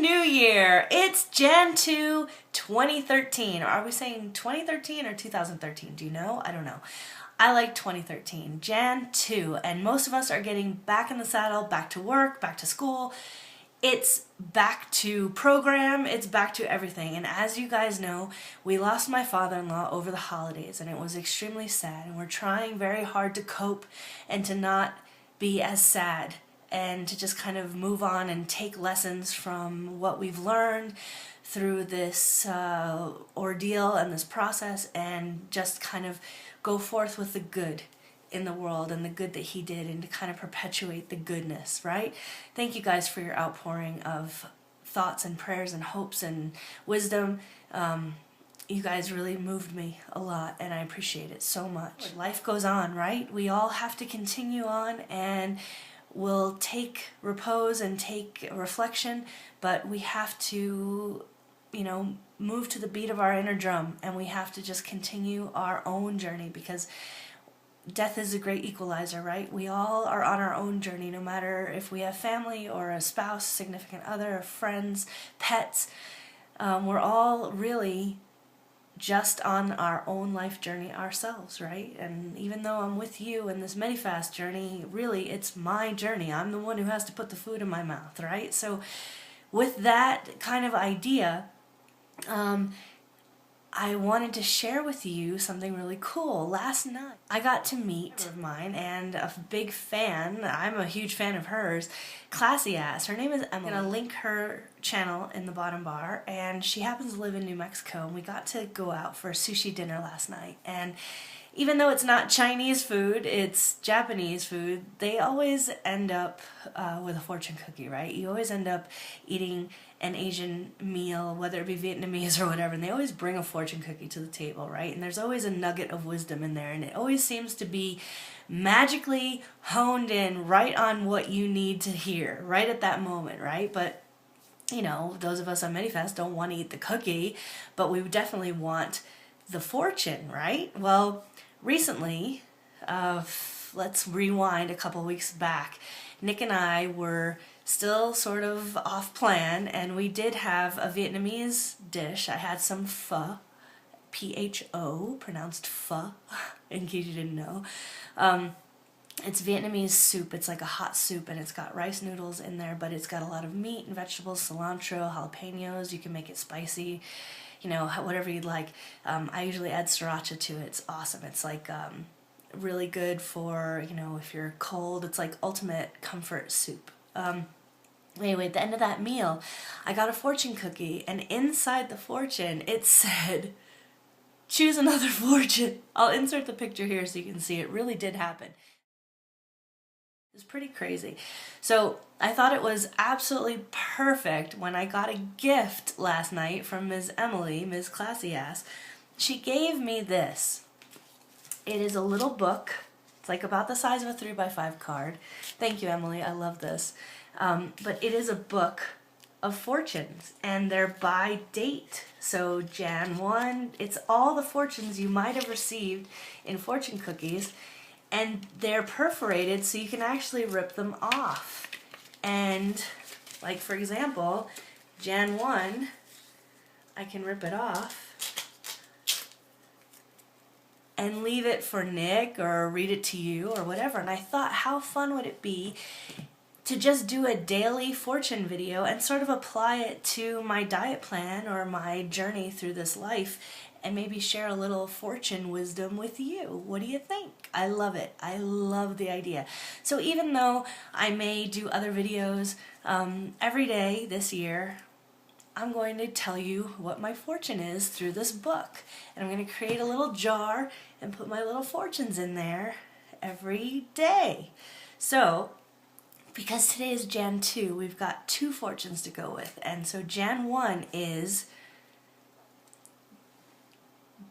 New Year! It's Jan 2, 2013. Are we saying 2013 or 2013? Do you know? I don't know. I like 2013. Jan 2. And most of us are getting back in the saddle, back to work, back to school. It's back to program, it's back to everything. And as you guys know, we lost my father-in-law over the holidays and it was extremely sad. And we're trying very hard to cope and to not be as sad and to just kind of move on and take lessons from what we've learned through this ordeal and this process and just kind of go forth with the good in the world and the good that he did and to kind of perpetuate the goodness, right? Thank you guys for your outpouring of thoughts and prayers and hopes and wisdom. You guys really moved me a lot and I appreciate it so much. Life goes on, right? We all have to continue on and we'll take repose and take reflection, but we have to, move to the beat of our inner drum and we have to just continue our own journey because death is a great equalizer, right? We all are on our own journey, no matter if we have family or a spouse, significant other, friends, pets. We're all really just on our own life journey ourselves, right? And even though I'm with you in this Medifast journey, really it's my journey. I'm the one who has to put the food in my mouth, right? So with that kind of idea, I wanted to share with you something really cool. Last night, I got to meet of mine and a big fan, I'm a huge fan of hers, classy ass. Her name is Emily. I'm going to link her channel in the bottom bar, and she happens to live in New Mexico, and we got to go out for a sushi dinner last night. And even though it's not Chinese food, it's Japanese food, they always end up with a fortune cookie, right? You always end up eating an Asian meal, whether it be Vietnamese or whatever, and they always bring a fortune cookie to the table, right? And there's always a nugget of wisdom in there, and it always seems to be magically honed in right on what you need to hear, right at that moment, right? But those of us on Medifast don't want to eat the cookie, but we definitely want the fortune, right? Well, recently, let's rewind a couple weeks back, Nick and I were still sort of off plan, and we did have a Vietnamese dish. I had some pho, P-H-O, pronounced pho, in case you didn't know. It's Vietnamese soup. It's like a hot soup, and it's got rice noodles in there, but it's got a lot of meat and vegetables, cilantro, jalapenos. You can make it spicy, whatever you'd like. I usually add sriracha to it. It's awesome. It's like really good for, if you're cold. It's like ultimate comfort soup. Anyway, at the end of that meal, I got a fortune cookie, and inside the fortune, it said, choose another fortune. I'll insert the picture here so you can see it really did happen. It was pretty crazy. So I thought it was absolutely perfect when I got a gift last night from Ms. Emily, Ms. Classy Ass. She gave me this. It is a little book. It's like about the size of a 3x5 card. Thank you, Emily. I love this. But it is a book of fortunes, and they're by date. So Jan 1, it's all the fortunes you might have received in fortune cookies, and they're perforated so you can actually rip them off. And like, for example, Jan 1, I can rip it off and leave it for Nick or read it to you or whatever. And I thought, how fun would it be to just do a daily fortune video and sort of apply it to my diet plan or my journey through this life and maybe share a little fortune wisdom with you. What do you think? I love it. I love the idea. So even though I may do other videos every day this year, I'm going to tell you what my fortune is through this book. And I'm going to create a little jar and put my little fortunes in there every day. So, because today is Jan 2, we've got 2 fortunes to go with. And so Jan 1 is,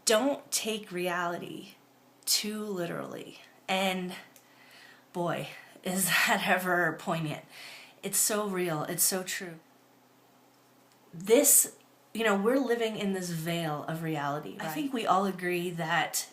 don't take reality too literally. And boy, is that ever poignant. It's so real. It's so true. We're living in this veil of reality. Right? I think we all agree that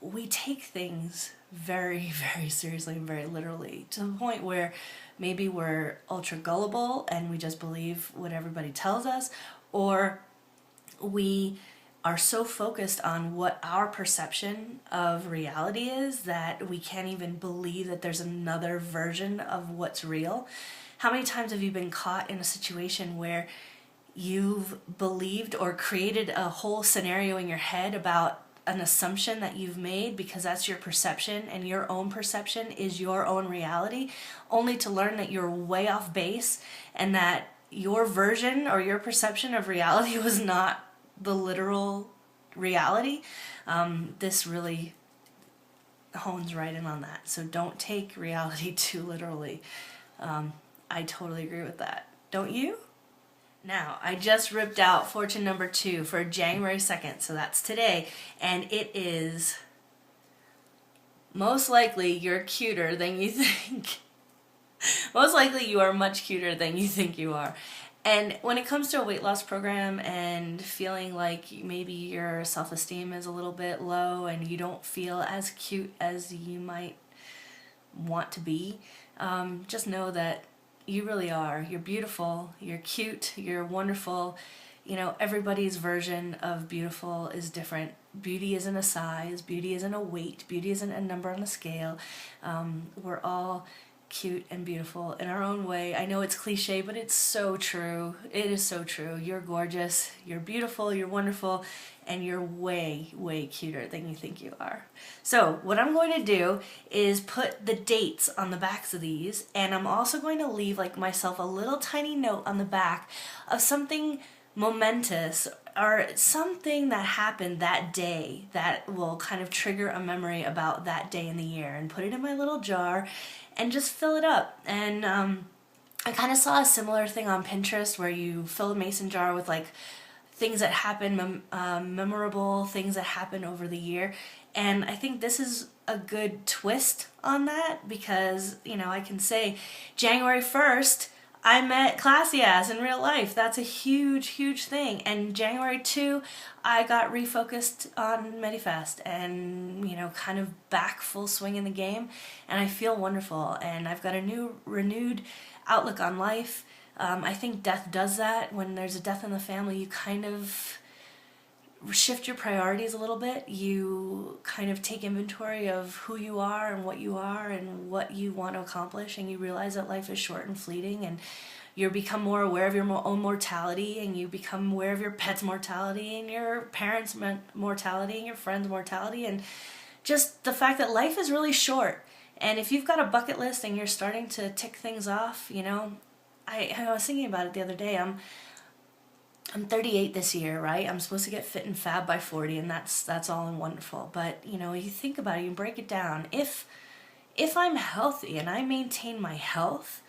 we take things very, very seriously and very literally, to the point where maybe we're ultra gullible and we just believe what everybody tells us, or we are so focused on what our perception of reality is that we can't even believe that there's another version of what's real. How many times have you been caught in a situation where you've believed or created a whole scenario in your head about an assumption that you've made because that's your perception, and your own perception is your own reality, only to learn that you're way off base and that your version or your perception of reality was not the literal reality? This really hones right in on that. So don't take reality too literally. I totally agree with that. Don't you? Now, I just ripped out fortune number 2 for January 2nd, so that's today, and it is most likely you're cuter than you think. Most likely you are much cuter than you think you are. And when it comes to a weight loss program and feeling like maybe your self-esteem is a little bit low and you don't feel as cute as you might want to be, just know that you really are. You're beautiful, you're cute, you're wonderful. You know, everybody's version of beautiful is different. Beauty isn't a size, beauty isn't a weight, beauty isn't a number on the scale. We're all cute and beautiful in our own way. I know it's cliche, but it's so true. It is so true. You're gorgeous, you're beautiful, you're wonderful, and you're way, way cuter than you think you are. So what I'm going to do is put the dates on the backs of these, and I'm also going to leave like myself a little tiny note on the back of something momentous or something that happened that day that will kind of trigger a memory about that day in the year, and put it in my little jar and just fill it up. And I kind of saw a similar thing on Pinterest where you fill a mason jar with like things that happen, memorable things that happen over the year. And I think this is a good twist on that, because, you know, I can say January 1st, I met Classy Ass in real life. That's a huge, huge thing. And January 2, I got refocused on Medifast and, you know, kind of back full swing in the game. And I feel wonderful. And I've got a new, renewed outlook on life. I think death does that. When there's a death in the family, you kind of shift your priorities a little bit. You kind of take inventory of who you are and what you want to accomplish, and you realize that life is short and fleeting, and you become more aware of your own mortality, and you become aware of your pet's mortality and your parents' mortality and your friends' mortality, and just the fact that life is really short. And if you've got a bucket list and you're starting to tick things off, you know, I was thinking about it the other day. I'm 38 this year, right? I'm supposed to get fit and fab by 40, and that's all and wonderful. But, you know, you think about it, you break it down. If I'm healthy and I maintain my health,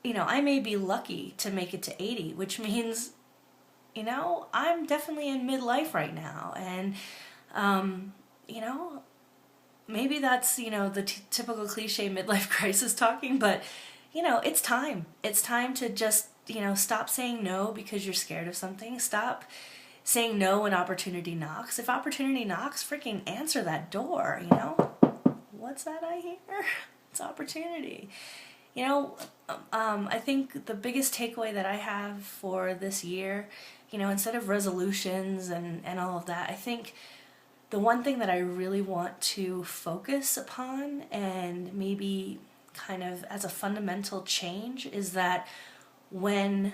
you know, I may be lucky to make it to 80, which means, you know, I'm definitely in midlife right now. And, you know, maybe that's, you know, the typical cliche midlife crisis talking, but, you know, it's time. It's time to just, you know, stop saying no because you're scared of something. Stop saying no when opportunity knocks. If opportunity knocks, freaking answer that door, you know? What's that I hear? It's opportunity. You know, I think the biggest takeaway that I have for this year, you know, instead of resolutions and all of that, I think the one thing that I really want to focus upon, and maybe kind of as a fundamental change, is that when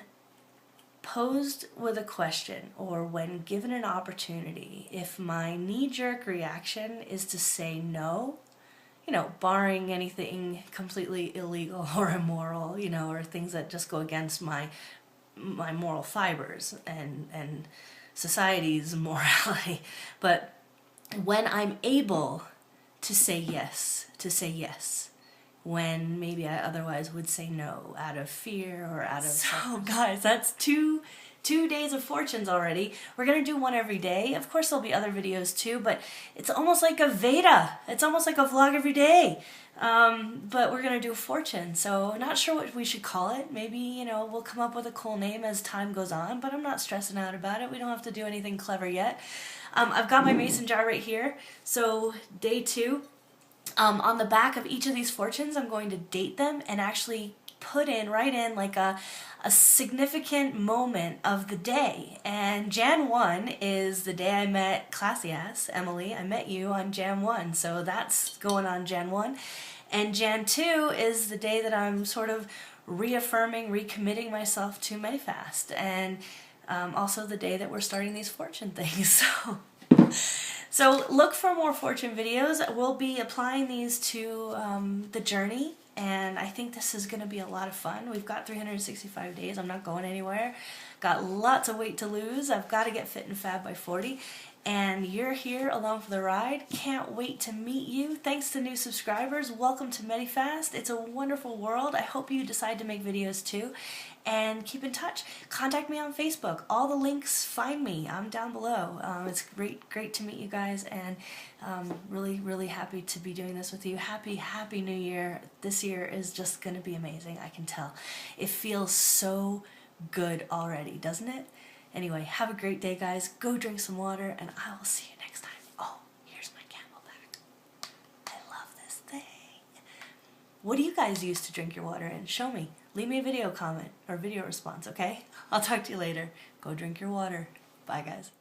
posed with a question or when given an opportunity, if my knee-jerk reaction is to say no, you know, barring anything completely illegal or immoral, you know, or things that just go against my moral fibers and society's morality, but when I'm able to say yes, when maybe I otherwise would say no out of fear or out of... So guys, that's 2 2 days of fortunes already. We're going to do one every day. Of course, there'll be other videos too, but it's almost like a Veda. It's almost like a vlog every day. But we're going to do a fortune, so not sure what we should call it. Maybe, you know, we'll come up with a cool name as time goes on, but I'm not stressing out about it. We don't have to do anything clever yet. I've got my mason jar right here, so day 2. On the back of each of these fortunes, I'm going to date them and actually write in like a significant moment of the day. And Jan 1 is the day I met Classy Ass, Emily. I met you on Jan 1, so that's going on Jan 1. And Jan 2 is the day that I'm sort of reaffirming, recommitting myself to Medifast. And also the day that we're starting these fortune things. So look for more fortune videos. We'll be applying these to the journey, and I think this is going to be a lot of fun. We've got 365 days. I'm not going anywhere. Got lots of weight to lose. I've got to get fit and fab by 40. And you're here along for the ride. Can't wait to meet you. Thanks to new subscribers. Welcome to Medifast. It's a wonderful world. I hope you decide to make videos too. And keep in touch. Contact me on Facebook. All the links, find me. I'm down below. It's great to meet you guys, and really happy to be doing this with you. Happy New Year. This year is just going to be amazing, I can tell. It feels so good already, doesn't it? Anyway, have a great day, guys. Go drink some water, and I will see you next time. Oh, here's my Camelback. I love this thing. What do you guys use to drink your water in? Show me. Leave me a video comment or video response, okay? I'll talk to you later. Go drink your water. Bye, guys.